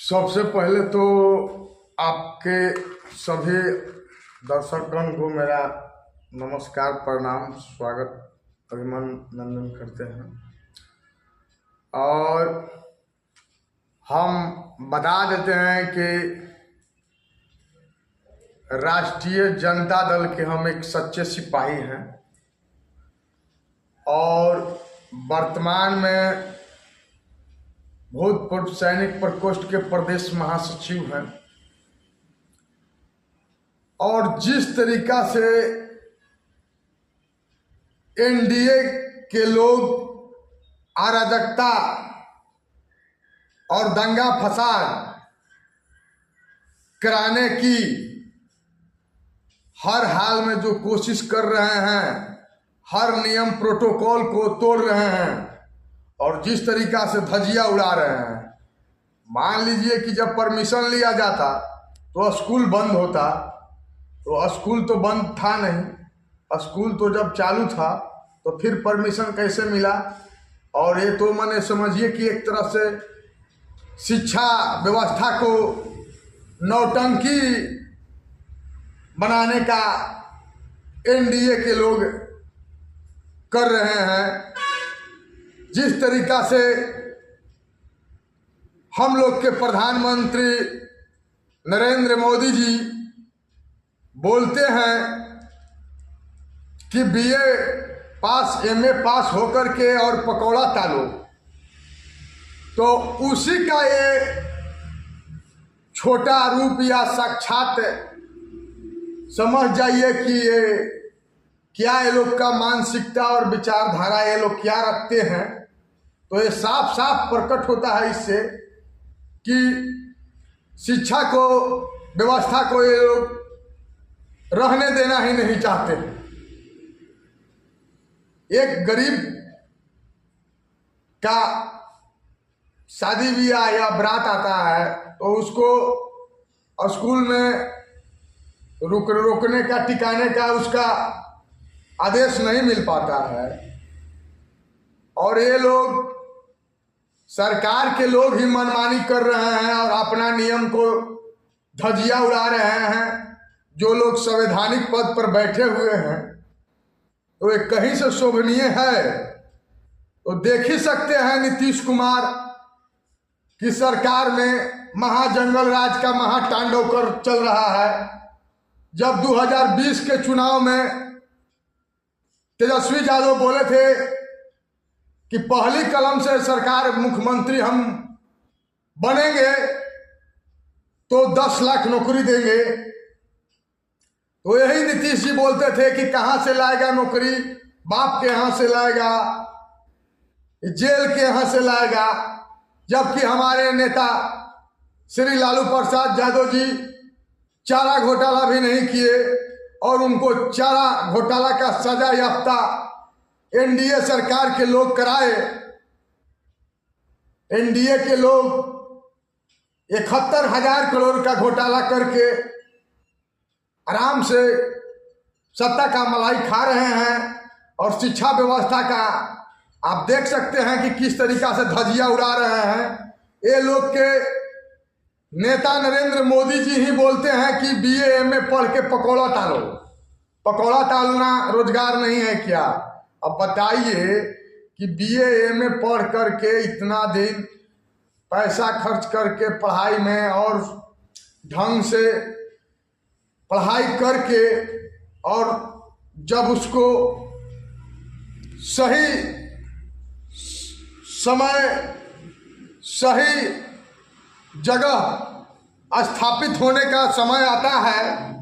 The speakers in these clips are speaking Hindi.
सबसे पहले तो आपके सभी दर्शकगण को मेरा नमस्कार, प्रणाम, स्वागत, अभिनंदन करते हैं। और हम बता देते हैं कि राष्ट्रीय जनता दल के हम एक सच्चे सिपाही हैं और वर्तमान में भूतपूर्व सैनिक प्रकोष्ठ के प्रदेश महासचिव हैं। और जिस तरीका से एनडीए के लोग अराजकता और दंगा फसाद कराने की हर हाल में जो कोशिश कर रहे हैं, हर नियम प्रोटोकॉल को तोड़ रहे हैं और जिस तरीका से धजिया उड़ा रहे हैं। मान लीजिए कि जब परमिशन लिया जाता तो स्कूल बंद होता, तो स्कूल तो बंद था नहीं। स्कूल तो जब चालू था तो फिर परमिशन कैसे मिला? और ये तो मैंने समझिए कि एक तरह से शिक्षा व्यवस्था को नौटंकी बनाने का एनडीए के लोग कर रहे हैं। जिस तरीका से हम लोग के प्रधानमंत्री नरेंद्र मोदी जी बोलते हैं कि बीए पास, एमए पास होकर के और पकौड़ा तालो, तो उसी का ये छोटा रूप या साक्षात समझ जाइए कि ये क्या ये लोग का मानसिकता और विचारधारा ये लोग क्या रखते हैं। तो ये साफ साफ प्रकट होता है इससे कि शिक्षा को, व्यवस्था को ये लोग रहने देना ही नहीं चाहते। एक गरीब का शादी ब्याह या बारात आता है तो उसको स्कूल में रोकने का, टिकाने का उसका आदेश नहीं मिल पाता है। और ये लोग, सरकार के लोग ही मनमानी कर रहे हैं और अपना नियम को धजिया उड़ा रहे हैं। जो लोग संवैधानिक पद पर बैठे हुए हैं तो ये कहीं से शोभनीय है। तो देख ही सकते हैं नीतीश कुमार की सरकार में महाजंगल राज का महातांडव कर चल रहा है। जब 2020 के चुनाव में तेजस्वी यादव बोले थे कि पहली कलम से सरकार मुख्यमंत्री हम बनेंगे तो 10 लाख नौकरी देंगे, तो यही नीतीश जी बोलते थे कि कहां से लाएगा नौकरी, बाप के यहां से लाएगा, जेल के यहां से लाएगा। जबकि हमारे नेता श्री लालू प्रसाद यादव जी चारा घोटाला भी नहीं किए और उनको चारा घोटाला का सजा याफ्ता एनडीए सरकार के लोग कराए। एनडीए के लोग 71,000 करोड़ का घोटाला करके आराम से सत्ता का मलाई खा रहे हैं। और शिक्षा व्यवस्था का आप देख सकते हैं कि किस तरीका से धजिया उड़ा रहे हैं। ये लोग के नेता नरेंद्र मोदी जी ही बोलते हैं कि बीए एमए पढ़ के पकौड़ा टालो। पकौड़ा टालना रोजगार नहीं है क्या? अब बताइए कि बीए एमए पढ़ करके इतना दिन पैसा खर्च करके पढ़ाई में और ढंग से पढ़ाई करके, और जब उसको सही समय सही जगह स्थापित होने का समय आता है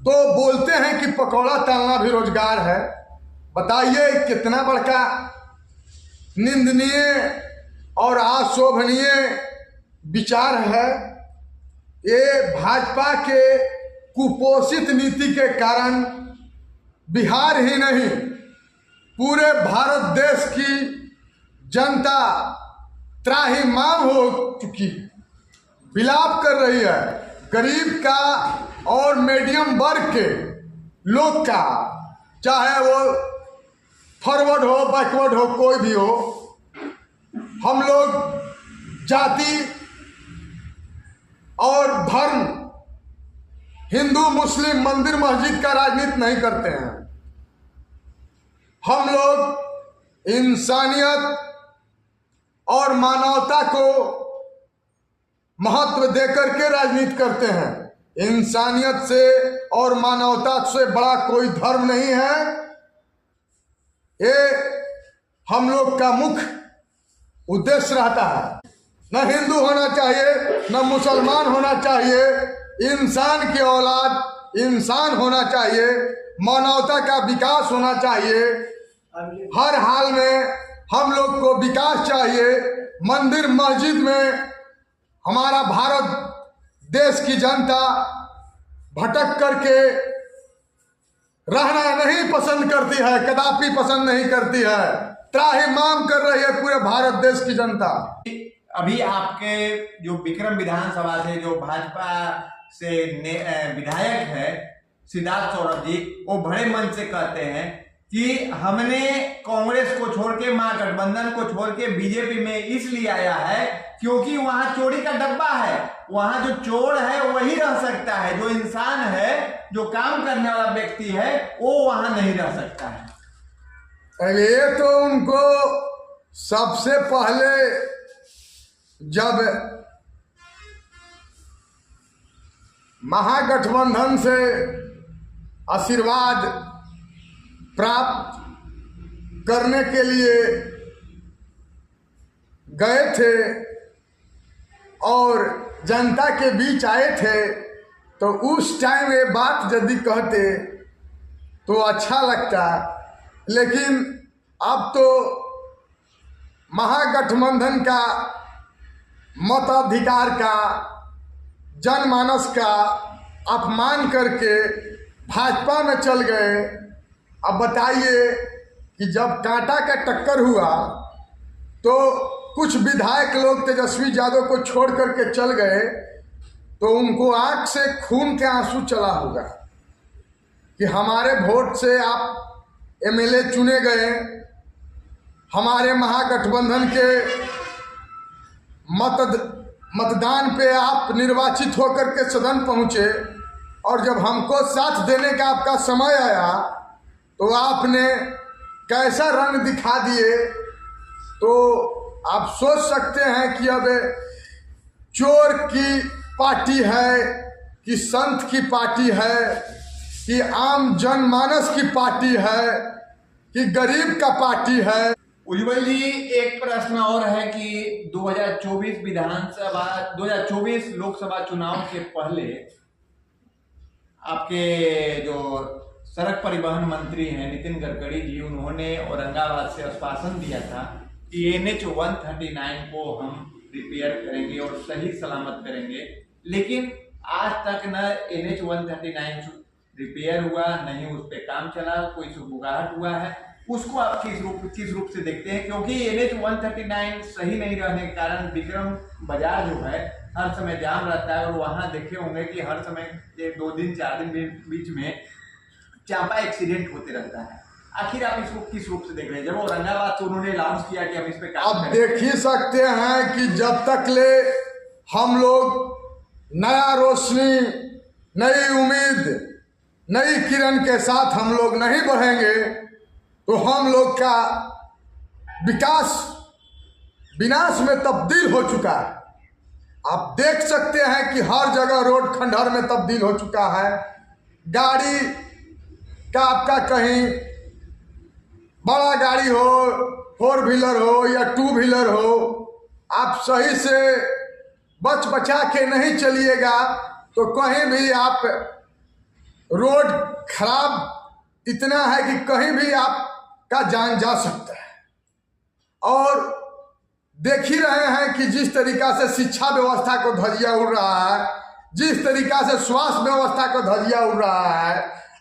तो बोलते हैं कि पकौड़ा तलना भी रोजगार है। बताइए कितना बड़का निंदनीय और अशोभनीय विचार है। ये भाजपा के कुपोषित नीति के कारण बिहार ही नहीं, पूरे भारत देश की जनता त्राहिमाम हो चुकी, विलाप कर रही है। गरीब का और मीडियम वर्ग के लोग का, चाहे वो फॉरवर्ड हो, बैकवर्ड हो, कोई भी हो, हम लोग जाति और धर्म, हिंदू मुस्लिम, मंदिर मस्जिद का राजनीति नहीं करते हैं। हम लोग इंसानियत और मानवता को महत्व देकर के राजनीति करते हैं। इंसानियत से और मानवता से बड़ा कोई धर्म नहीं है। ये हम लोग का मुख्य उद्देश्य रहता है। न हिंदू होना चाहिए, न मुसलमान होना चाहिए। इंसान की औलाद इंसान होना चाहिए। मानवता का विकास होना चाहिए। हर हाल में हम लोग को विकास चाहिए। मंदिर मस्जिद में हमारा भारत देश की जनता भटक करके रहना नहीं पसंद करती है, कदापि पसंद नहीं करती है। त्राहिमाम कर रही है पूरे भारत देश की जनता। अभी आपके जो विक्रम विधानसभा से जो भाजपा से विधायक है सिद्धार्थ सौरभ जी, वो बड़े मन से कहते हैं कि हमने कांग्रेस को छोड़ के, महागठबंधन को छोड़ के बीजेपी में इसलिए आया है क्योंकि वहां चोरी का डब्बा है। वहां जो चोर है वही रह सकता है, जो इंसान है, जो काम करने वाला व्यक्ति है, वो वहां नहीं रह सकता है। ये तो उनको सबसे पहले जब महागठबंधन से आशीर्वाद प्राप्त करने के लिए गए थे और जनता के बीच आए थे, तो उस टाइम ये बात यदि कहते तो अच्छा लगता। लेकिन अब तो महागठबंधन का मताधिकार का, जनमानस का अपमान करके भाजपा में चल गए। अब बताइए कि जब कांटा का टक्कर हुआ तो कुछ विधायक लोग तेजस्वी यादव को छोड़ करके चल गए, तो उनको आंख से खून के आंसू चला होगा कि हमारे वोट से आप एमएलए चुने गए, हमारे महागठबंधन के मतदान पे आप निर्वाचित होकर के सदन पहुंचे, और जब हमको साथ देने का आपका समय आया तो आपने कैसा रंग दिखा दिए। तो आप सोच सकते हैं कि अब चोर की पार्टी है कि संत की पार्टी है कि आम जनमानस की पार्टी है कि गरीब का पार्टी है। उज्जवल जी, एक प्रश्न और है कि 2024 लोकसभा चुनाव के पहले आपके जो सड़क परिवहन मंत्री हैं नितिन गडकरी जी, उन्होंने औरंगाबाद से आश्वासन दिया था कि NH 139 को हम रिपेयर करेंगे और सही सलामत करेंगे, लेकिन आज तक न NH 139 रिपेयर हुआ, नहीं उस पर काम चला, कोई सुबुगाहट हुआ है। उसको आप किस रूप से देखते हैं? क्योंकि NH 139 सही नहीं रहने के कारण विक्रम बाजार जो है हर समय जाम रहता है, और वहां देखे होंगे कि हर समय 2 दिन 4 दिन बीच में चांपा एक्सीडेंट होते रहता है। आखिर आप इसको किस रूप से देख रहे हैं? जब औरंगाबाद से उन्होंने अनाउंस किया कि हम इस पे काम आप देख ही सकते हैं कि जब तक ले हम लोग नया रोशनी, नई उम्मीद, नई किरण के साथ हम लोग नहीं बढ़ेंगे तो हम लोग का विकास विनाश में तब्दील हो चुका है। आप देख सकते हैं कि हर जगह रोड खंडहर में तब्दील हो चुका है। गाड़ी का आपका कहीं बड़ा गाड़ी हो, 4 व्हीलर हो या 2 व्हीलर हो, आप सही से बच बचा के नहीं चलिएगा तो कहीं भी आप रोड खराब इतना है कि कहीं भी आपका जान जा सकता है। और देख ही रहे हैं कि जिस तरीका से शिक्षा व्यवस्था को धजिया उड़ रहा है, जिस तरीका से स्वास्थ्य व्यवस्था को धजिया उड़ रहा है।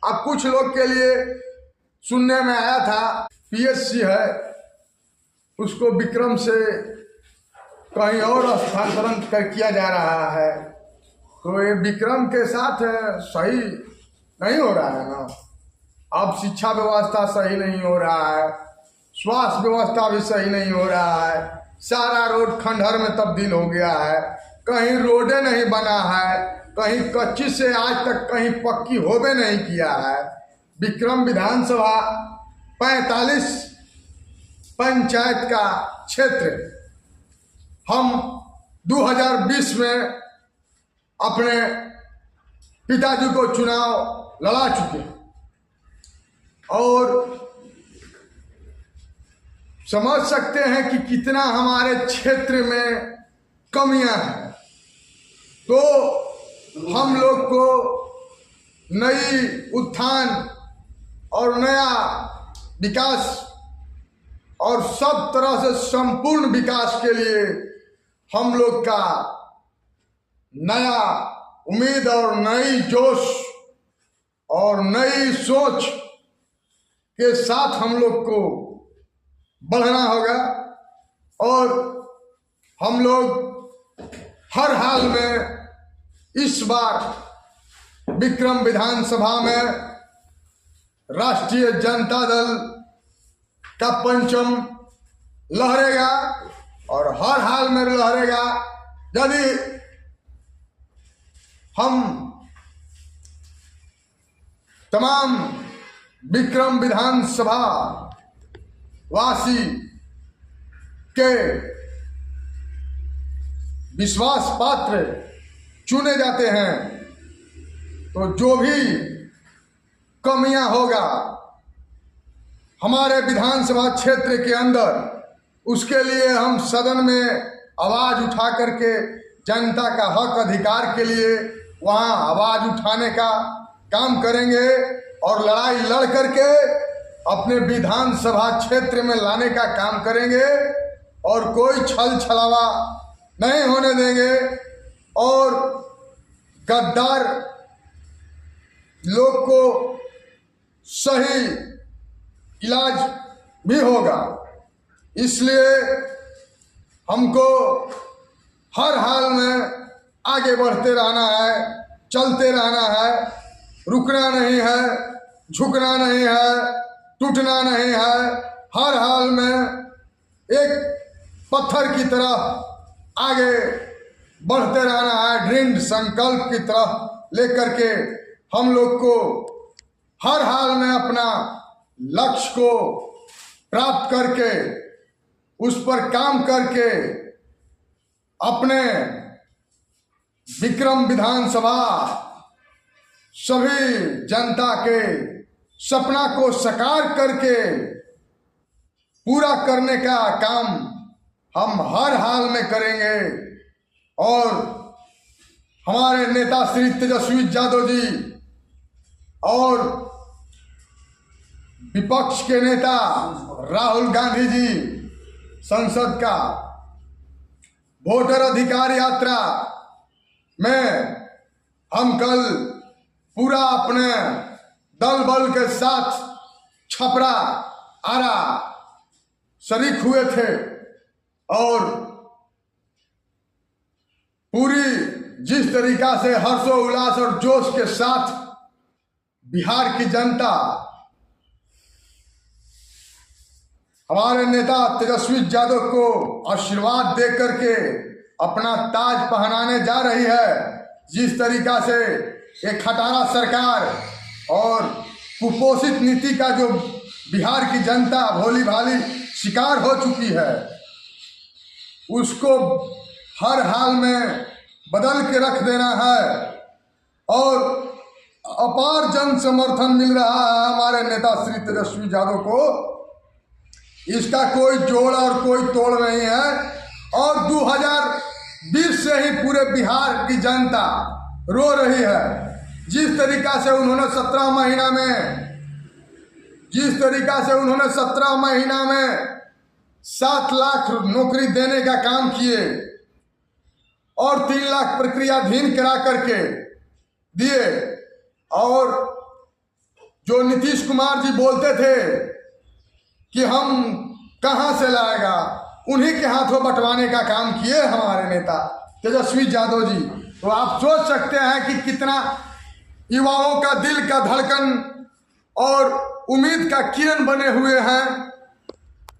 अब कुछ लोग के लिए सुनने में आया था PSC है, उसको विक्रम से कहीं और स्थानांतरण किया जा रहा है, तो ये विक्रम के साथ सही नहीं हो रहा है ना। अब शिक्षा व्यवस्था सही नहीं हो रहा है, स्वास्थ्य व्यवस्था भी सही नहीं हो रहा है, सारा रोड खंडहर में तब्दील हो गया है। कहीं रोडे नहीं बना है, कहीं कच्ची से आज तक कहीं पक्की होबे नहीं किया है। विक्रम विधानसभा 45 पंचायत का क्षेत्र हम 2020 में अपने पिताजी को चुनाव लड़ा चुके और समझ सकते हैं कि कितना हमारे क्षेत्र में कमियां हैं। तो हम लोग को नई उत्थान और नया विकास और सब तरह से संपूर्ण विकास के लिए हम लोग का नया उम्मीद और नई जोश और नई सोच के साथ हम लोग को बढ़ना होगा और हम लोग हर हाल में इस बार विक्रम विधानसभा में राष्ट्रीय जनता दल का परचम लहरेगा और हर हाल में लहरेगा। यदि हम तमाम विक्रम विधानसभा वासी के विश्वास पात्र चुने जाते हैं तो जो भी कमियां होगा हमारे विधानसभा क्षेत्र के अंदर, उसके लिए हम सदन में आवाज उठा करके जनता का हक अधिकार के लिए वहां आवाज उठाने का काम करेंगे और लड़ाई लड़ करके अपने विधानसभा क्षेत्र में लाने का काम करेंगे और कोई छल छलावा नहीं होने देंगे और गद्दार लोग को सही इलाज भी होगा। इसलिए हमको हर हाल में आगे बढ़ते रहना है, चलते रहना है, रुकना नहीं है, झुकना नहीं है, टूटना नहीं है। हर हाल में एक पत्थर की तरह आगे बढ़ते रहना है, दृढ़ संकल्प की तरह लेकर के हम लोग को हर हाल में अपना लक्ष्य को प्राप्त करके उस पर काम करके अपने विक्रम विधानसभा सभी जनता के सपना को साकार करके पूरा करने का काम हम हर हाल में करेंगे। और हमारे नेता श्री तेजस्वी यादव जी और विपक्ष के नेता राहुल गांधी जी संसद का वोटर अधिकार यात्रा में हम कल पूरा अपने दल बल के साथ छपरा आरा शरीक हुए थे और पूरी जिस तरीका से हर्षोल्लास और जोश के साथ बिहार की जनता हमारे नेता तेजस्वी यादव को आशीर्वाद दे करके अपना ताज पहनाने जा रही है, जिस तरीका से एक खटारा सरकार और कुपोषित नीति का जो बिहार की जनता भोली भाली शिकार हो चुकी है, उसको हर हाल में बदल के रख देना है और अपार जन समर्थन मिल रहा है हमारे नेता श्री तेजस्वी यादव को। इसका कोई जोड़ और कोई तोड़ नहीं है और 2020 से ही पूरे बिहार की जनता रो रही है। जिस तरीका से उन्होंने 17 महीना में 7 लाख नौकरी देने का काम किए और 3 लाख प्रक्रियाधीन करा करके दिए और जो नीतीश कुमार जी बोलते थे कि हम कहां से लाएगा, उन्हीं के हाथों बंटवाने का काम किए हमारे नेता तेजस्वी यादव जी। तो आप सोच सकते हैं कि कितना युवाओं का दिल का धड़कन और उम्मीद का किरण बने हुए हैं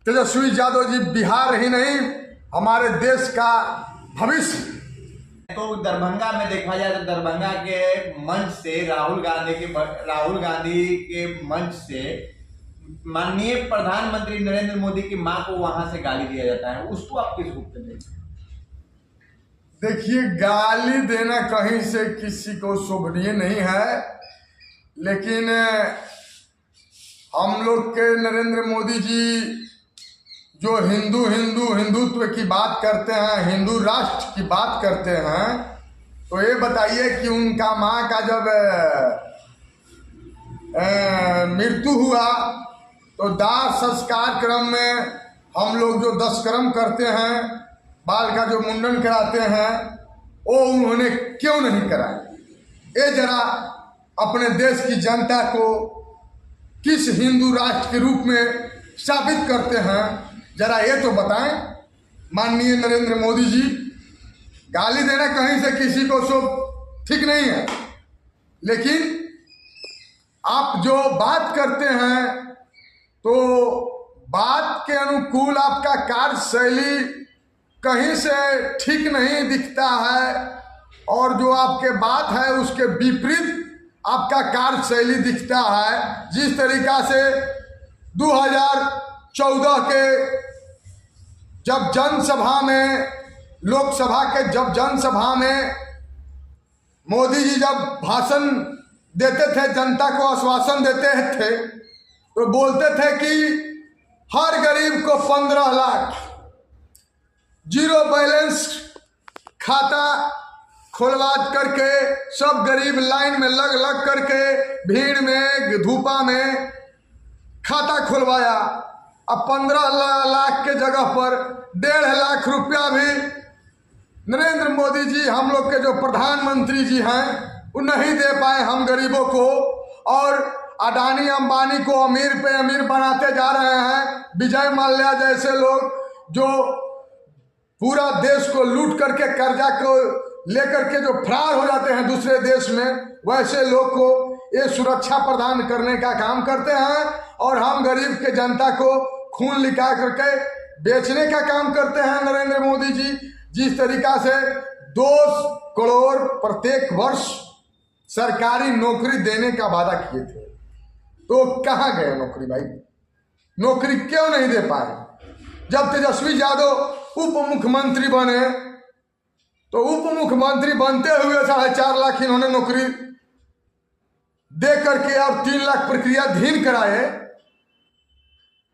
तेजस्वी यादव जी। बिहार ही नहीं, हमारे देश का भविष्य तो दरभंगा में देखा जाए तो दरभंगा के मंच से राहुल गांधी के मंच से माननीय प्रधानमंत्री नरेंद्र मोदी की मां को वहां से गाली दिया जाता है, उसको आप किस रूप में देखते हैं? देखिए, गाली देना कहीं से किसी को शोभनीय नहीं है, लेकिन हम लोग के नरेंद्र मोदी जी जो हिंदुत्व की बात करते हैं, हिंदू राष्ट्र की बात करते हैं, तो ये बताइए कि उनका माँ का जब मृत्यु हुआ तो दाह संस्कार क्रम में हम लोग जो 10 कर्म करते हैं, बाल का जो मुंडन कराते हैं, वो उन्होंने क्यों नहीं कराया? ये जरा अपने देश की जनता को किस हिंदू राष्ट्र के रूप में साबित करते हैं, जरा ये तो बताएं। माननीय नरेंद्र मोदी जी, गाली देना कहीं से किसी को सो ठीक नहीं है, लेकिन आप जो बात करते हैं तो बात के अनुकूल आपका कार्यशैली कहीं से ठीक नहीं दिखता है, और जो आपके बात है उसके विपरीत आपका कार्यशैली दिखता है। जिस तरीका से 2014 के जब जनसभा में, लोकसभा के जब जनसभा में मोदी जी जब भाषण देते थे, जनता को आश्वासन देते थे, तो बोलते थे कि हर गरीब को 15 लाख, जीरो बैलेंस खाता खुलवा करके, सब गरीब लाइन में लग करके भीड़ में धूपा में खाता खुलवाया। अब 15 लाख के जगह पर 1.5 लाख रुपया भी नरेंद्र मोदी जी, हम लोग के जो प्रधानमंत्री जी हैं, वो नहीं दे पाए हम गरीबों को, और अडानी अंबानी को अमीर पे अमीर बनाते जा रहे हैं। विजय माल्या जैसे लोग जो पूरा देश को लूट करके कर्जा को लेकर के जो फरार हो जाते हैं दूसरे देश में, वैसे लोग को ये सुरक्षा प्रदान करने का काम करते हैं, और हम गरीब के जनता को खून लिखा करके बेचने का काम करते हैं नरेंद्र मोदी जी। जिस तरीका से 2 करोड़ प्रत्येक वर्ष सरकारी नौकरी देने का वादा किए थे, तो कहाँ गए नौकरी? भाई, नौकरी क्यों नहीं दे पाए? जब तेजस्वी यादव उप मुख्यमंत्री बने, तो उप मुख्यमंत्री बनते हुए 4.5 लाख इन्होंने नौकरी दे करके और 3 लाख प्रक्रियाधीन कराए,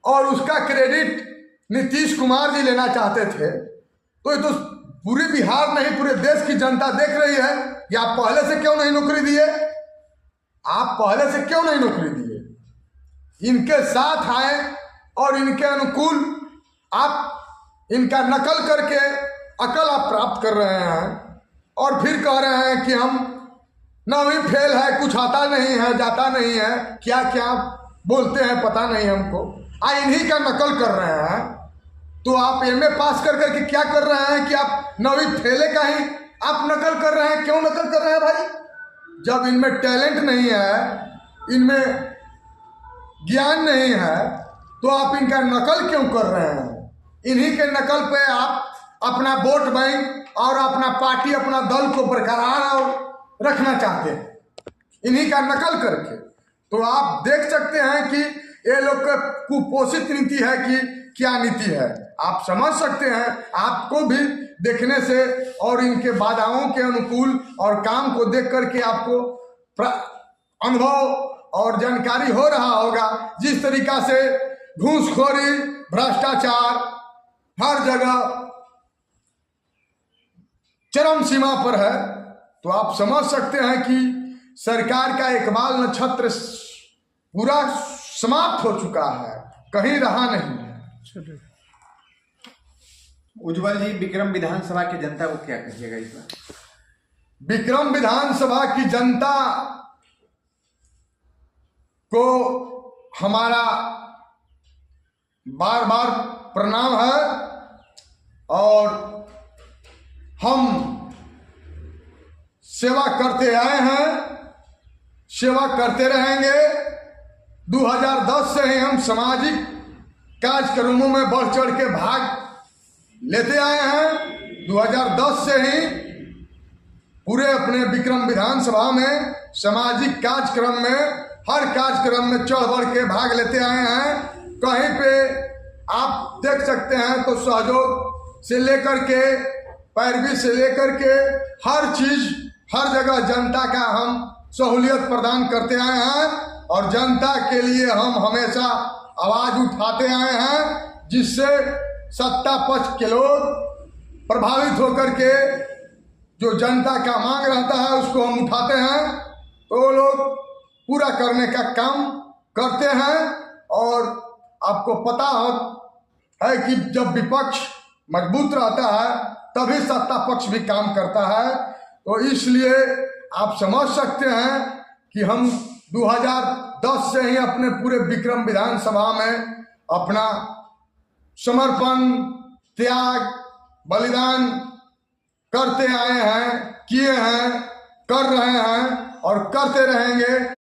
और उसका क्रेडिट नीतीश कुमार जी लेना चाहते थे। तो ये तो पूरे बिहार नहीं, पूरे देश की जनता देख रही है कि आप पहले से क्यों नहीं नौकरी दिए, आप पहले से क्यों नहीं नौकरी दिए? इनके साथ आए और इनके अनुकूल आप इनका नकल करके अकल आप प्राप्त कर रहे हैं, और फिर कह रहे हैं कि हम 9वीं फेल है, कुछ आता नहीं है, जाता नहीं है, क्या क्या बोलते हैं पता नहीं हमको। इन्हीं का नकल कर रहे हैं। तो आप MA पास कर करके क्या कर रहे हैं कि आप 9वीं फेले का ही आप नकल कर रहे हैं? क्यों नकल कर रहे हैं भाई? जब इनमें टैलेंट नहीं है, इनमें ज्ञान नहीं है, तो आप इनका नकल क्यों कर रहे हैं? इन्हीं के नकल पे आप अपना वोट बैंक और अपना पार्टी, अपना दल को बरकरार और रखना चाहते हैं, इन्हीं का नकल करके। तो आप देख सकते हैं कि ये लोग का कुपोषित नीति है कि क्या नीति है, आप समझ सकते हैं। आपको भी देखने से और इनके बाधाओं के अनुकूल और काम को देख करके आपको अनुभव और जानकारी हो रहा होगा, जिस तरीका से घूसखोरी, भ्रष्टाचार हर जगह चरम सीमा पर है। तो आप समझ सकते हैं कि सरकार का इकबाल नक्षत्र पूरा समाप्त हो चुका है, कहीं रहा नहीं है। उज्जवल जी, विक्रम विधानसभा की जनता को क्या कहिएगा इस बार? विक्रम विधानसभा की जनता को हमारा बार बार प्रणाम है, और हम सेवा करते आए हैं, सेवा करते रहेंगे। 2010 से ही हम सामाजिक कार्यक्रमों में बढ़ चढ़ के भाग लेते आए हैं। 2010 से ही पूरे अपने विक्रम विधानसभा में सामाजिक कार्यक्रम में, हर कार्यक्रम में चढ़ बढ़ के भाग लेते आए हैं। कहीं पे आप देख सकते हैं तो सहयोग से लेकर के, पैरवी से लेकर के, हर चीज हर जगह जनता का हम सहूलियत प्रदान करते आए हैं और जनता के लिए हम हमेशा आवाज उठाते आए हैं, जिससे सत्ता पक्ष के लोग प्रभावित होकर के जो जनता का मांग रहता है उसको हम उठाते हैं, तो वो लोग पूरा करने का काम करते हैं। और आपको पता है कि जब विपक्ष मजबूत रहता है तभी सत्ता पक्ष भी काम करता है। तो इसलिए आप समझ सकते हैं कि हम 2010 से ही अपने पूरे विक्रम विधानसभा में अपना समर्पण, त्याग, बलिदान करते आए हैं, किए हैं, कर रहे हैं और करते रहेंगे।